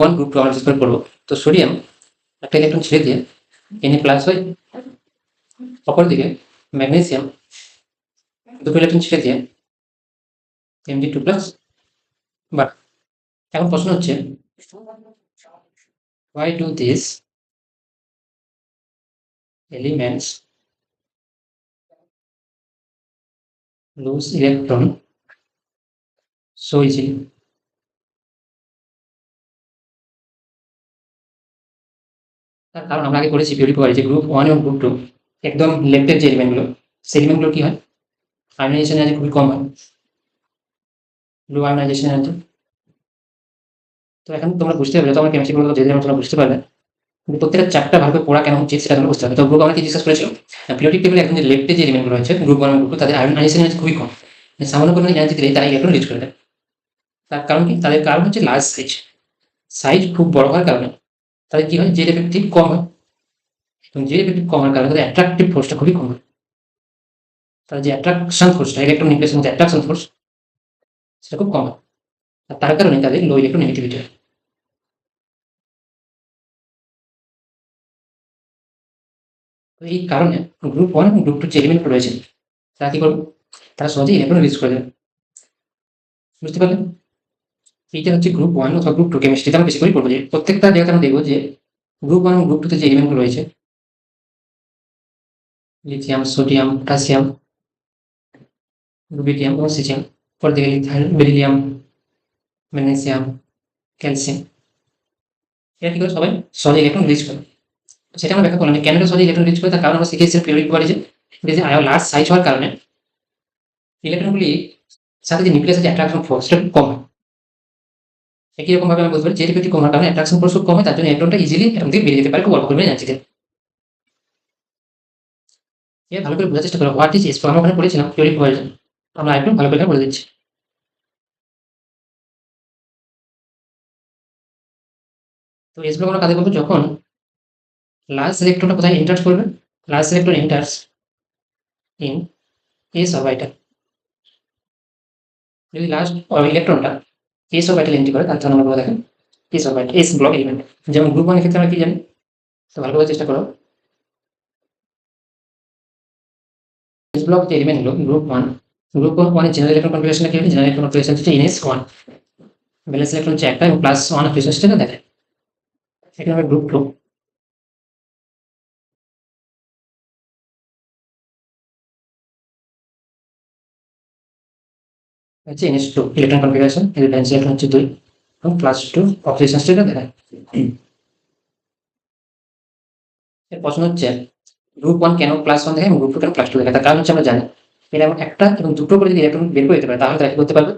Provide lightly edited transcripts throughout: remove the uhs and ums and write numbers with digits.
One group two আমরা discuss করবো। তো সোডিয়াম একটা ইলেকট্রন ছেড়ে দিয়ে Na প্লাস হয়, অপরদিকে ম্যাগনেসিয়াম দুটো ইলেকট্রন ছেড়ে দিয়ে Mg2 প্লাস। বাট এখন প্রশ্ন হচ্ছে, why do these elements lose electron so easily? তার কারণ আমরা আগে করেছি পিউরিফায়ার যে গ্রুপ ওয়ান এবং গ্রুপ টু একদম লেফটের যে এলিমেন্টগুলো, সেই এলিমেন্টগুলো কি হয়, আয়নাইজেশন এনার্জি খুবই কম হয়, লো আয়নাইজেশন এনার্জি। তো এখন তোমরা বুঝতে পারবে, তোমরা কেমিস্ট্রি গুলো যেদিন তোমরা বুঝতে পারবে, কিন্তু প্রত্যেকটা চ্যাপ্টার ভালো করে পড়া কেন উচিত সেটা তোমরা বুঝতে হবে। তো গ্রুপ আমরা কি ডিসকাস করেছিলাম, পিরিয়ডিক টেবিলে একদম যে লেফটে যে এলিমেন্টগুলো রয়েছে গ্রুপ ওয়ান এবং গ্রুপ টু, তাদের আয়নাইজেশন এনার্জি খুবই কম, সামান্য পরিমাণে এনার্জি দিলেই তারা ইলেকট্রন রিচ করে দেয়। তার কারণ কি, তাদের কারণ হচ্ছে লার্জ সাইজ। সাইজ খুব বড় হওয়ার কারণে তাদের কি হয়, জেড এফেক্টিভ কম হয়, এবং জেড এফেক্টিভ কম হওয়ার কারণে তাদের অ্যাট্রাকটিভ ফোর্সটা খুবই কম হয়। তাদের যে অ্যাট্রাকশন ফোর্সটা, ইলেকট্রন নিউক্লিয়াসের মধ্যে অ্যাট্রাকশন ফোর্স, সেটা খুব কম হয়। আর তার কারণে তাদের লো ইলেকট্রন নেগেটিভিটি হয়। তো এই কারণে গ্রুপ ওয়ান এবং গ্রুপ টু যে এলিমেন্ট রয়েছে তারা কি করবে, তারা সহজেই ইলেকট্রন রিলিজ করে দেবে। বুঝতে পারলেন? এইটা হচ্ছে গ্রুপ ওয়ান অথবা গ্রুপ টু কেমিস্ট্রিতে আমরা বেশি করে পড়বো, যে প্রত্যেকটা জায়গাতে আমরা দেখবো যে গ্রুপ ওয়ান এবং গ্রুপ টুতে যে এলিমেন্টগুলো রয়েছে, লিথিয়াম, সোডিয়াম, পটাশিয়াম, রুবিডিয়াম এবং সিজিয়াম, পরদিকে লিথাইল, বেরিলিয়াম, ম্যাগনেসিয়াম, ক্যালসিয়াম, এরা কি করে সবাই সহজে ইলেকট্রন রিলিজ করে। সেটা আমরা ব্যাখ্যা করলাম যে কেন এরা সহজে ইলেকট্রন রিলিজ করে। তার কারণ আমরা শিখেছিলাম পিরিয়ডিক টেবিলে যে আয়ন লার্জ সাইজ হওয়ার কারণে ইলেকট্রনগুলি সাথে যে নিউক্লিয়াসের যে অ্যাট্রাকশন ফোর্স সেটা খুব কম হয়। একই রকম ভাবে আমি বলতে পারি যে এফেক্টিভ কম হওয়ার কারণে অ্যাট্রাকশন ফোর্স খুব কম হয়, তার জন্য ইলেকট্রনটা ইজিলি এরকম থেকে বেরিয়ে যেতে পারে খুব অল্প পরিমাণে এনার্জিতে। এবার ভালো করে বোঝার চেষ্টা করো, হোয়াট ইজ এস আমরা ওখানে পড়েছিলাম পিরিয়ডিক ভার্জন, আমরা একদম ভালো করে বলে দিচ্ছি। তো এস ব্লক আমরা কাদের বলবো, যখন লার্জ ইলেকট্রনটা কোথায় এন্টার করবে, large electron enters in S orbital. যদি লার্জ ইলেকট্রনটা এস অরবিটাল এন্ট্রি করে, তার জন্য আমরা দেখেন S orbital, S block element. যেমন গ্রুপ ওয়ান ক্ষেত্রে আমরা কি জানি, তো ভালো করে চেষ্টা করো। এস ব্লক যে এলিমেন্ট হলো গ্রুপ ওয়ান, গ্রুপ ওয়ানের জেনারেল ইলেকট্রন কনফিগারেশনটা কি হবে, জেনারেল ইলেকট্রন কনফিগারেশন হচ্ছে এনএস ওয়ান, ব্যালেন্স ইলেকট্রন হচ্ছে একটা এবং প্লাস ওয়ান অফ রিসোর্সটা দেখায়। এখানে আমরা গ্রুপ টু, হচ্ছে এনএস টু ইলেকট্রন কনফিগারেশন, এর ব্যালেন্স ইলেকট্রন হচ্ছে দুই এবং প্লাস টু অফ রিসোর্সটা দেখায়। এর প্রশ্ন হচ্ছে গ্রুপ ওয়ান কেন প্লাস ওয়ান দেখায় এবং গ্রুপ টু কেন প্লাস টু দেখায়। তার কারণ হচ্ছে আমরা জানি এরা এমন একটা এবং দুটো করে যদি ইলেকট্রন বের করে দিতে পারে, তাহলে তারা কি করতে পারবে,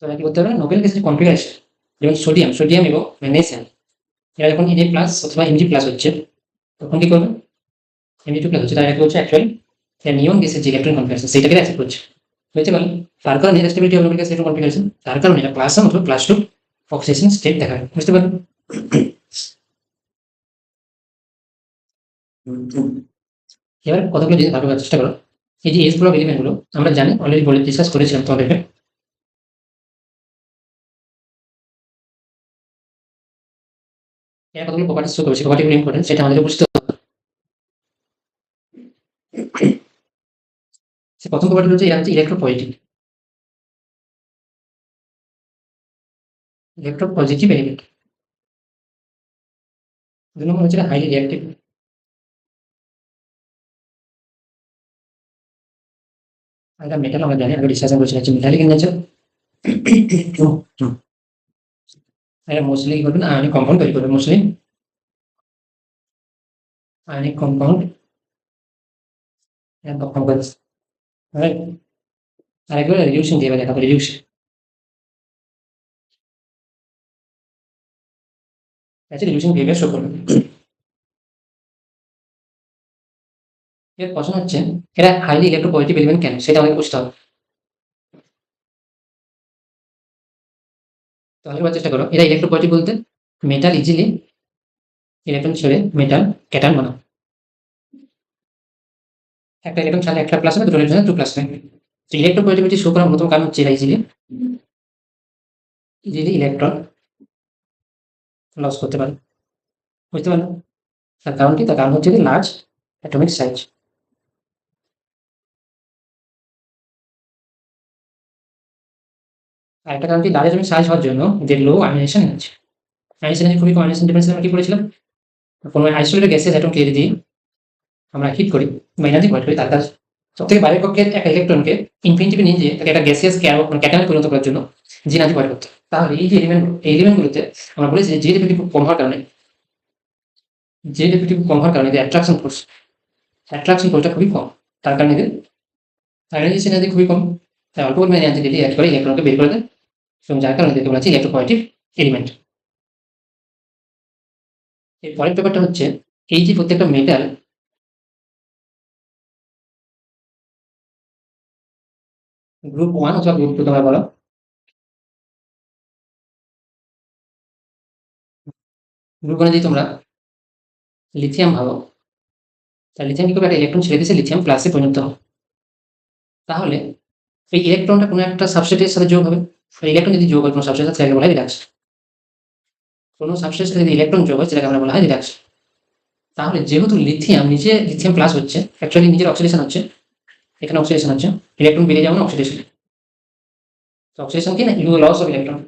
তারা কি করতে পারবে, নোবেল গ্যাসের কনফিগারেশন, যেমন সোডিয়াম, সোডিয়াম এবং ম্যাগনেসিয়াম, এরা যখন Na প্লাস অথবা Mg প্লাস হচ্ছে, তখন কি করবে, Mg2 প্লাস হচ্ছে, তারা কি হচ্ছে অ্যাকচুয়ালি নিয়ন গ্যাসের যে ইলেকট্রন কনফিগারেশন সেটাকে অ্যাকসেপ্ট করছে। বুঝতে পারলেন? তার কারণে stability of Nobel gas electron configuration, তার কারণে এটা প্লাস ওয়ান অথবা প্লাস টু অক্সিডেশন স্টেট দেখায়। বুঝতে পারলেন? এবার কতগুলো জিনিস ভালো করার চেষ্টা করো। এই যে এস ব্লক এলিমেন্ট গুলো আমরা জানি, অলরেডি বলে ডিসকাস করেছিলাম তোমাদেরকে, এরা কতগুলো প্রপার্টিজ শো করেছে, প্রপার্টিগুলো ইম্পর্টেন্ট, সেটা আমাদের বুঝতে হবে। সে প্রথম প্রপার্টি হচ্ছে এরা হচ্ছে ইলেকট্রোপজিটিভ, ইলেকট্রোপজিটিভ এলিমেন্ট। দুই নম্বর হচ্ছে হাইলি রিঅ্যাক্টিভ, এটা মেটাল আমরা জানি, আগে ডিসকাশন করেছিলাম হচ্ছে মেটালিক ইন নেচার। এরা মোস্টলি কি করবে না, আয়নিক কম্পাউন্ড তৈরি করবে, মোস্টলি আয়নিক কম্পাউন্ড এরা তখন করে, রাইট? আর একবার রিডিউসিং দিয়ে দেখাবো, রিডিউসিং আছে, রিডিউসিং বিহেভিয়ার শো করবে। এর প্রশ্ন হচ্ছে এরা হাইলি ইলেকট্রোপজিটিভ এলিমেন্ট কেন, সেটা আমাদের বুঝতে হবে। তাহলে বলার চেষ্টা করো, এরা ইলেকট্রোপয়েটিক বলতে মেটাল ইজিলি ইলেকট্রন ছেড়ে মেটাল ক্যাটায়ন বানায়। একটা ইলেকট্রন ছাড়লে একটা প্লাস হবে, দুটো ইলেকট্রন টু প্লাস হবে। তো ইলেকট্রোপয়েটিভিটি শো করার অন্যতম কারণ হচ্ছে এরা ইজিলি ইজিলি ইলেকট্রন লস করতে পারে। বুঝতে পারলো? তার কারণ কি? তার কারণ হচ্ছে লার্জ অ্যাটমিক সাইজ। আর একটা কারণ কি, লার্জ অ্যাটমিক সাইজ হওয়ার জন্য এদের লো আয়োনাইজেশন এনার্জি। আয়োনাইজেশন এনার্জি খুবই কম। আয়োনাইজেশন ডিফারেন্স আমরা কি পড়েছিলাম? কোনো আইসোলেটেড গ্যাসের অ্যাটমকে যদি আমরা হিট করি বা এনার্জি প্রোভাইড করি, তার কাজ সবথেকে বাইরের কক্ষের একটা ইলেকট্রনকে ইনফিনিটিভে নিয়ে যেয়ে তাকে একটা গ্যাসিয়াস ক্যাটায়নে পরিণত করার জন্য যে এনার্জি প্রোভাইড করতে হয়। তাহলে এই যে এলিমেন্টগুলোতে আমরা বলেছি যে ডেরিভেটিভ খুব কম হওয়ার কারণে, যে ডেরিভেটিভ কম হওয়ার কারণে এদের অ্যাট্রাকশন ফোর্সটা খুবই কম। তার কারণে এদের আয়োনাইজেশন এনার্জি খুবই কম। তাই অল্প পরিমাণে এনার্জি দিলে অ্যাড করে ইলেকট্রনকে বের করে দেয়, এবং যার কারণে এদেরকে বলা হচ্ছে ইলেকট্রোপয়েটিক এলিমেন্ট। এর পরের ব্যাপারটা হচ্ছে, এই যে প্রত্যেকটা মেটাল গ্রুপ 1 অথবা গ্রুপ 2 তোমরা বলো, গ্রুপ 1 যদি তোমরা লিথিয়াম ভাবো, তাহলে লিথিয়াম কি করবে? একটা ইলেকট্রন ছেড়ে দিয়েছে, লিথিয়াম প্লাসে পরিণত হবে। তাহলে এই ইলেকট্রনটা কোনো একটা সাবস্ট্রেটের সাথে যোগ হবে। ইলেকট্রন যদি যোগ হয় কোনো সাবস্ট্রেটের সাথে, সেটাকে বলা হয় রিডাকশন। কোনো সাবস্ট্রেটের সাথে যদি ইলেকট্রন যোগ হয়, সেটাকে আমরা বলা হয় রিডাকশন। তাহলে যেহেতু লিথিয়াম নিজে লিথিয়াম প্লাস হচ্ছে, অ্যাকচুয়ালি নিজের অক্সিডেশন হচ্ছে, এখানে অক্সিডেশন হচ্ছে, ইলেকট্রন বেরিয়ে যাবে না, অক্সিডেশন। তো অক্সিডেশন কি না, লস অফ ইলেকট্রন।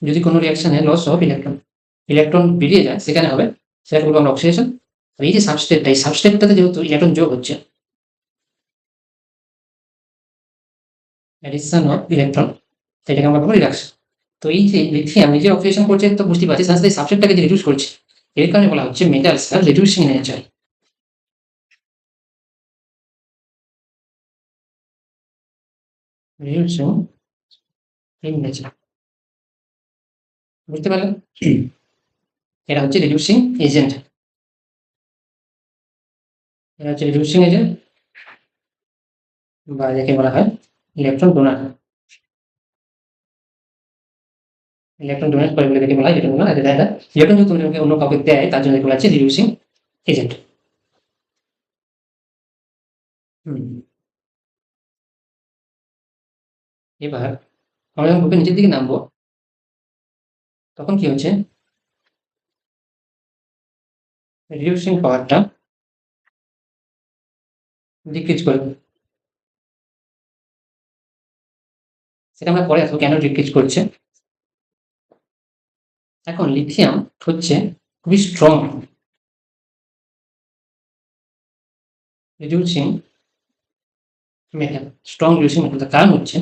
যদি কোনো রিয়াকশনে লস অফ ইলেকট্রন, ইলেকট্রন বেরিয়ে যায়, সেখানে হবে, সেটাকে বলবো আমরা অক্সিডেশন। আর এই যে সাবস্ট্রেটটা, এই সাবস্ট্রেটটাতে যেহেতু ইলেকট্রন যোগ হচ্ছে, অ্যাডিশন অফ ইলেকট্রন, সেটাকে আমরা বলবো রিডাকশন। তো এই যে লিথিয়াম নিজে অক্সিডেশন করছে, তো বুঝতে পারছি সাথে সাথে সাবস্ট্রেটটাকে যে রিডিউস করছে, এর কারণে বলা হচ্ছে মেটালস আর reducing nature. Reducing in nature, বুঝতে পারলেন? এরা হচ্ছে রিডিউসিং এজেন্ট। এরা হচ্ছে রিডিউসিং এজেন্ট, বা যাকে বলা হয় ইলেকট্রন ডোনার। ইলেকট্রন ডোনেট করে বলে দেখে বলা হয় ইলেকট্রন ডোনার। এটা ইলেকট্রন যদি তুমি অন্য কাউকে দেয়, তার জন্য বলা হচ্ছে রিডিউসিং এজেন্ট। এবার আমরা যখন গ্রুপের নিচের দিকে নামবো, তখন কি হচ্ছে, রিডিউসিং পাওয়ারটা ডিক্রিজ করবে। সেটা আমরা পরে আসবো কেন ডিক্রিজ করছে। এখন লিথিয়াম হচ্ছে খুবই strong reducing metal, strong reducing metal. তার কারণ হচ্ছে,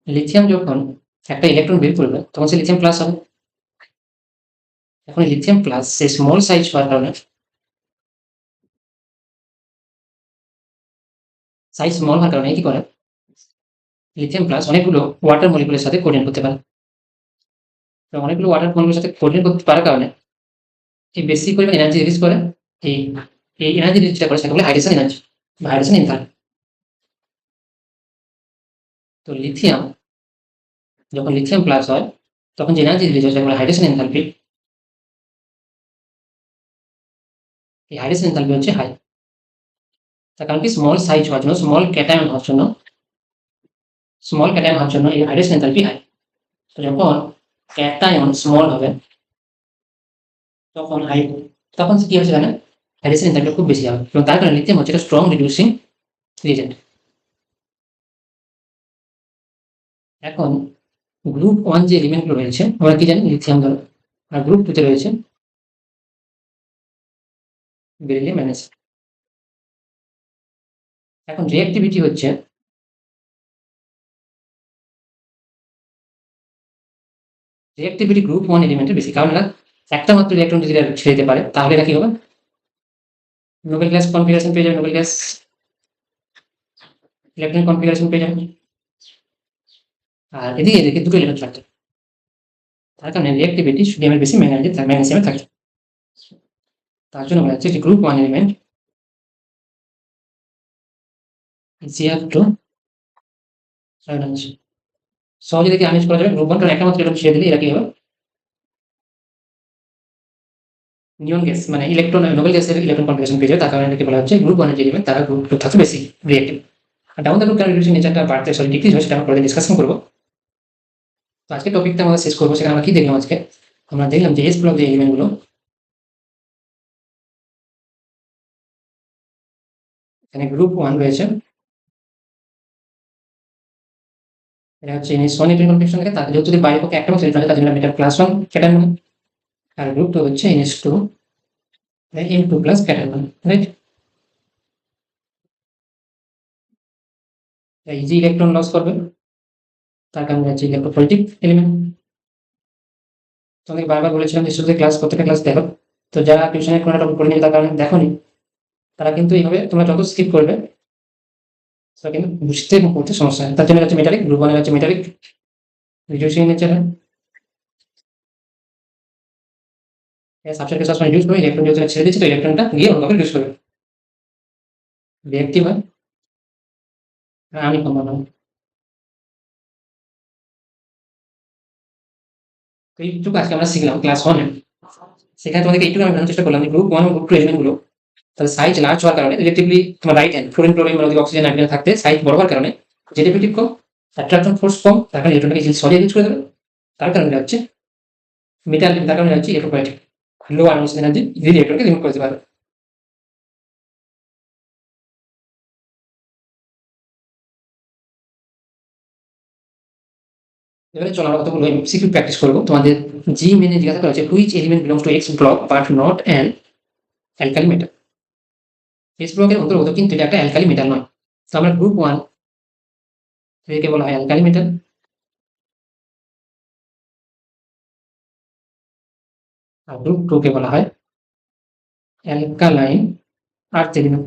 লিথিয়াম যখন একটা ইলেকট্রন বের করবে, তখন সে লিথিয়াম প্লাস হবে। এখন লিথিয়াম প্লাস সে স্মল সাইজ হওয়ার কারণে, সাইজ স্মল হওয়ার কারণে কি করে, লিথিয়াম প্লাস অনেকগুলো ওয়াটার মলিকুলের সাথে কোঅর্ডিনেট করতে পারে। এবং অনেকগুলো ওয়াটার মলিকুলের সাথে কোঅর্ডিনেট করতে পারার কারণে এই বেশি পরিমাণ এনার্জি রিলিজ করে। এই এই এনার্জি রিলিজ যেটা করে, সেটা বলে হাইড্রেশন এনার্জি বা হাইড্রেশন এনথালপি। তো লিথিয়াম যখন লিথিয়াম প্লাস হয়, তখন যে এনার্জি রিলিজ হয়, সেটা বলে হাইড্রেশন এনথালপি। এই হাইড্রেশন এনথালপি হচ্ছে হাই। তার কারণ কি, স্মল সাইজ হওয়ার জন্য, স্মল ক্যাটায়ন হওয়ার জন্য এই হাইড্রেশন এনথালপি হাই। তো যখন ক্যাটায়ন স্মল হবে, তখন তখন কি হচ্ছে জানেন, হাইড্রেশন এনথালপি খুব বেশি হবে, এবং তার কারণে লিথিয়াম হচ্ছে একটা স্ট্রং রিডিউসিং রিজেন্ট। এখন গ্রুপ 1 যে এলিমেন্টগুলো রয়েছে, আমরা কি জানি, লিথিয়াম ধরো। আর গ্রুপ 2 তে রয়েছে বেরিলিয়াম, ম্যাগনেসিয়াম। এখন রিঅ্যাক্টিভিটি হচ্ছে, রিঅ্যাক্টিভিটি গ্রুপ 1 এলিমেন্টের বেশি, কারণ এরা একটা মাত্র ইলেকট্রন যদি এরা ছেড়ে দিতে পারে, তাহলে এরা কি হবে, নোবেল গ্যাস কনফিগারেশন পেয়ে যাবে, নোবেল গ্যাস ইলেকট্রনিক কনফিগারেশন পেয়ে যাবে। আর এদিকে এদিকে দুটো এলিমেন্ট থাকছে, তার কারণে রিঅ্যাক্টিভিটি সোডিয়ামের বেশি, ম্যাগনেসিয়ামের থাকে। তার জন্য বলা হচ্ছে যে group 1 element easier to ionize। সহজে দেখে আর্নেজ করা যাবে গ্রুপ 1, কারণ একটা মাত্র ইলেকট্রন ছেড়ে দিলে এরা কি হবে, নিয়ন গ্যাস মানে ইলেকট্রন নোবেল গ্যাসের ইলেকট্রন কনফিগারেশন পেয়ে যাবে। তার কারণে এটাকে বলা হচ্ছে গ্রুপ 1 এর যে এলিমেন্ট তারা গ্রুপ 2 থাকতে বেশি রিঅ্যাক্টিভ। আর ডাউন দ্য গ্রুপ কারণ রিডিউসিং নেচারটা বাড়তে ডিক্রিজ হয়, সেটা আমরা পরে ডিসকাশন করবো। তো আজকে টপিকটা আমরা শেষ করবো। সেখানে আমরা কি দেখলাম আজকে, আমরা দেখলাম যে এস ব্লক যে এলিমেন্টগুলো, এখানে গ্রুপ 1 রয়েছে, এটা হচ্ছে NH1 ইলেকট্রন কনফিগারেশন থাকে। তার যেহেতু যদি বাইরের পক্ষে একটা মাত্র ইলেকট্রন থাকে তার জন্য মেটাল +1 ক্যাটায়ন মানে, আর গ্রুপ 2 হচ্ছে NH2 M2+ cation, right. Easy electron loss করবে, তার কারণে হচ্ছে ইলেকট্রোফোরেটিক এলিমেন্ট। তোমাকে বারবার বলেছিলাম যে শুধু ক্লাস প্রত্যেকটা ক্লাস দেখো। তো যারা টিউশনে কোনো টপিক পড়ে নিয়ে তার কারণে দেখোনি, তারা কিন্তু এইভাবে তোমরা যত স্কিপ করবে তারা কিন্তু বুঝতে এবং পড়তে সমস্যা হয়। তার জন্য হচ্ছে মেটালিক গ্রুপ 1 হচ্ছে মেটালিক রিডিউসিং নেচার, সাবস্ট্রেটকে সবসময় রিডিউস করবে, ইলেকট্রন যেহেতু ছেড়ে দিচ্ছে তো ইলেকট্রনটা গিয়ে অন্যভাবে রিডিউস করবে, রিঅ্যাক্টিভ হয়, আমি সম্ভব নয়। তো এইটুকু আজকে আমরা শিখলাম ক্লাস 1-এ। সেখানে তোমাদেরকে এইটুকু আমি বোঝানোর চেষ্টা করলাম যে গ্রুপ 1 এবং গ্রুপ 2 এলিমেন্টগুলো তাদের সাইজ লার্জ হওয়ার কারণে রিলেটিভলি তোমার রাইট হ্যান্ড ফ্লোরিন ক্লোরিন মানে অক্সিজেন নাইট্রোজেন থাকতে সাইজ বড় হওয়ার কারণে জেডেপিটিভ কম, অ্যাট্রাকশন ফোর্স কম, তার কারণে ইলেকট্রনটাকে সরিয়ে ইউজ করে দেবে। তার কারণে হচ্ছে মেটাল, তার কারণে হচ্ছে ইলেকট্রোফোরেটিক লো আয়নিক এনার্জি ইজিলি ইলেকট্রনকে রিমুভ করতে পারবে। এবারে চলো আমরা কতগুলো এমসিকিউ প্র্যাকটিস করবো। তোমাদের জি মেনে জিজ্ঞাসা করা হচ্ছে which element belongs to x block but not an alkali metal. X ব্লকের অন্তর্গত কিন্তু এটা একটা অ্যালকালি মেটাল নয়। তো আমরা গ্রুপ 1 একে বলা হয় অ্যালকালি মেটাল, আর গ্রুপ 2 কে বলা হয় অ্যালকালাইন আর্থ এলিমেন্ট।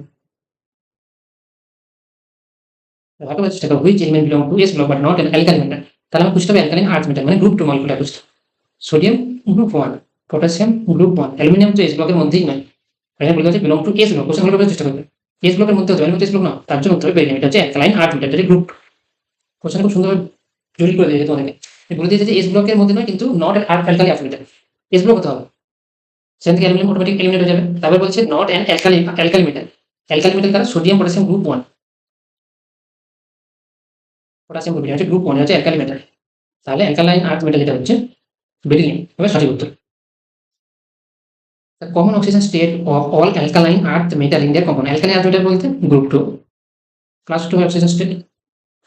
ভালো করে চেষ্টা করো which element belong to S block but not an alkali metal. তাহলে আমরা খুঁজতে হবে অ্যালকালাইন আর্থ মেটাল মানে গ্রুপ 2 মলিকুলটা খুঁজতে। Sodium group 1, potassium group 1, aluminium তো এস ব্লকের মধ্যেই নয়। এখানে বলা হচ্ছে belong to S block, question ভালো করে চেষ্টা করবে। এস ব্লকের মধ্যে হতে পারে, এস ব্লক না, তার জন্য উত্তর বেরিয়ে এটা হচ্ছে অ্যালকালাইন আর্থ মেটাল, এটা গ্রুপ 2। কোশ্চেন খুব সুন্দরভাবে জটিল করে দিয়েছে তোমাদেরকে, বলে দিয়েছে যে এস ব্লকের মধ্যে নয় কিন্তু not alkali earth metal, S block হতে হবে, সেখান থেকে অ্যালুমিনিয়াম অটোমেটিক এলিমিনেট হয়ে যাবে। তারপর বলছে not an alkali metal, alkali metal তারা sodium potassium group 1, potassium group হচ্ছে গ্রুপ 1 হচ্ছে অ্যালকালি মেটাল। তাহলে অ্যালকালাইন আর্থ মেটাল যেটা হচ্ছে বেরিলিয়াম হবে সঠিক উত্তর। The common oxidation state of all alkaline earth metal in their compound, alkaline earth metal বলতে group 2 class 2 oxidation state,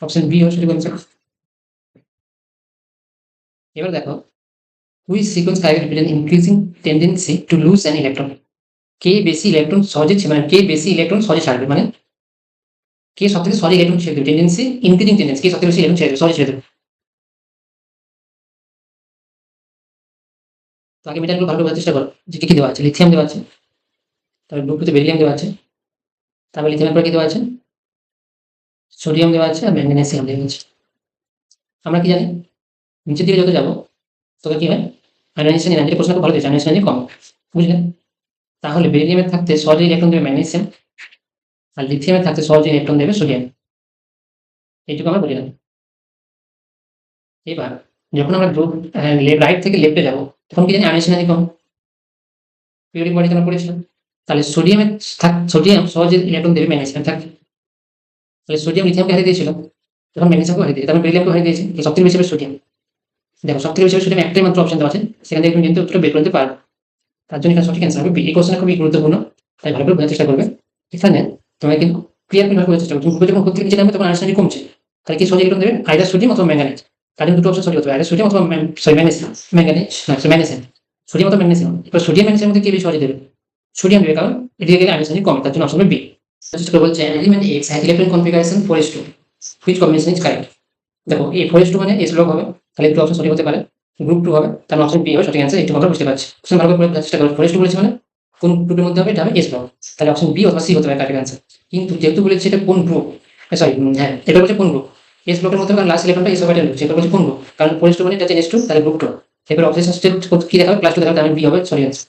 option B হচ্ছে সঠিক आंसर। এবার দেখো which sequence characterizes with an increasing tendency to lose an electron, কে বেশি electron সহজে মানে কে বেশি electron সহজে ছাড়বে, মানে কে সবথেকে সহজে ইলেকট্রন ছেড়ে দেবে, টেন্ডেন্সি ইনক্রিজিং টেন্ডেন্সি, কে সবথেকে বেশি ইলেকট্রন ছেড়ে দেবে সহজে ছেড়ে দেবে। তো আগে মেটালগুলো ভালো করে চেষ্টা করো যে কি দেওয়া আছে, লিথিয়াম দেওয়া আছে, তারপর গ্রুপ 2 তে বেরিলিয়াম দেওয়া আছে, তারপর লিথিয়ামের পর কি দেওয়া আছে, সোডিয়াম দেওয়া আছে আর ম্যাগনেসিয়াম দেওয়া আছে। আমরা কি জানি নিচের দিকে যত যাবো তবে কি হয়, আয়নাইজেশন এনার্জি প্রশ্ন ভালো দিয়েছে, আয়নাইজেশন এনার্জি কম, বুঝলেন। তাহলে বেরিলিয়ামের থাকতে সহজে ইলেকট্রন দেবে ম্যাগনেসিয়াম, আর লিথিয়ামের থাকতে সহজে ইলেকট্রন দেবে সোডিয়াম, এইটুকু আমরা বলিলাম। এবার যখন আমরা গ্রুপ রাইট থেকে লেফটে যাবো তখন কি জানি আয়নাইজেশন এনার্জি কম, পিরিয়ডিক বডিতে আমরা পড়েছিলাম। তাহলে সোডিয়াম সহজে ইলেকট্রন দেবে ম্যাগনেসিয়াম থাকবে, তাহলে সোডিয়াম লিথিয়ামকে হারিয়ে দিয়েছিল, তখন ম্যাগনেসিয়ামকে হারিয়ে দিয়েছে, তারপর বেরিলিয়ামকে হারিয়ে দিয়েছে, সবথেকে বেশি হবে সোডিয়াম। দেখো সবথেকে বেশি হবে সোডিয়াম, একটাই মাত্র অপশন দেওয়া আছে, সেখান থেকে তুমি কিন্তু উত্তরটা বের করতে পারবে। তার জন্য এখানে সঠিক অ্যান্সার হবে বি। এই কোশ্চেনটা খুবই গুরুত্বপূর্ণ, তাই ভালো করে বোঝার চেষ্টা করবে। এখানে তোমাকে কিন্তু ক্লিয়ার ভাবে বোঝার চেষ্টা করবে, তুমি গ্রুপে যখন প্রত্যেক নিচে নামবে তখন আয়নিক কমছে, তাহলে কি সহজে ইলেকট্রন দেবে আইদার সোডিয়াম অথবা ম্যাঙ্গানিজ। তার জন্য দুটো অপশন সঠিক হতে হবে, আইদার সোডিয়াম অথবা ম্যাগনেসিয়াম, সোডিয়াম অথবা ম্যাগনেসিয়াম। এবার সোডিয়াম ম্যাগনেসিয়ামের মধ্যে কি বেশি সহজে দেবে, সোডিয়াম দেবে, কারণ এদিকে গেলে আয়নিক কম, তার জন্য অপশন হবে বি। চেষ্টা করে বলছে element x has electron configuration 4s2, which combination is correct. দেখো এই 4s2 মানে এস ব্লক হবে, তাহলে দুটো অপশন সঠিক হতে পারে, গ্রুপ 2 হবে, তার অপশন বি হবে সঠিক অ্যান্সার। একটু আমরা বুঝতে পারছি, কোশ্চেন ভালো করে বোঝার চেষ্টা করো। 4s2 বলেছে মানে কোন গ্রুপের মধ্যে হবে, এটা হবে এস ব্লক, তাহলে অপশন বি অথবা সি হতে পারে কারেক্ট অ্যান্সার। কিন্তু যেহেতু বলেছে এটা কোন গ্রুপ, সরি হ্যাঁ এটা বলছে কোন গ্রুপ, এস ব্লকের মধ্যে কারণ লাস্ট ইলেকট্রনটা এস অরবিটালে ঢুকছে, এটা বলছে কোন গ্রুপ, কারণ 4s2 মানে এটা হচ্ছে NH2, তাহলে গ্রুপ 2। এরপর অক্সিজেন স্টেট কি দেখাবে, +2 দেখাবে, তাহলে বি হবে সরি অ্যান্সার।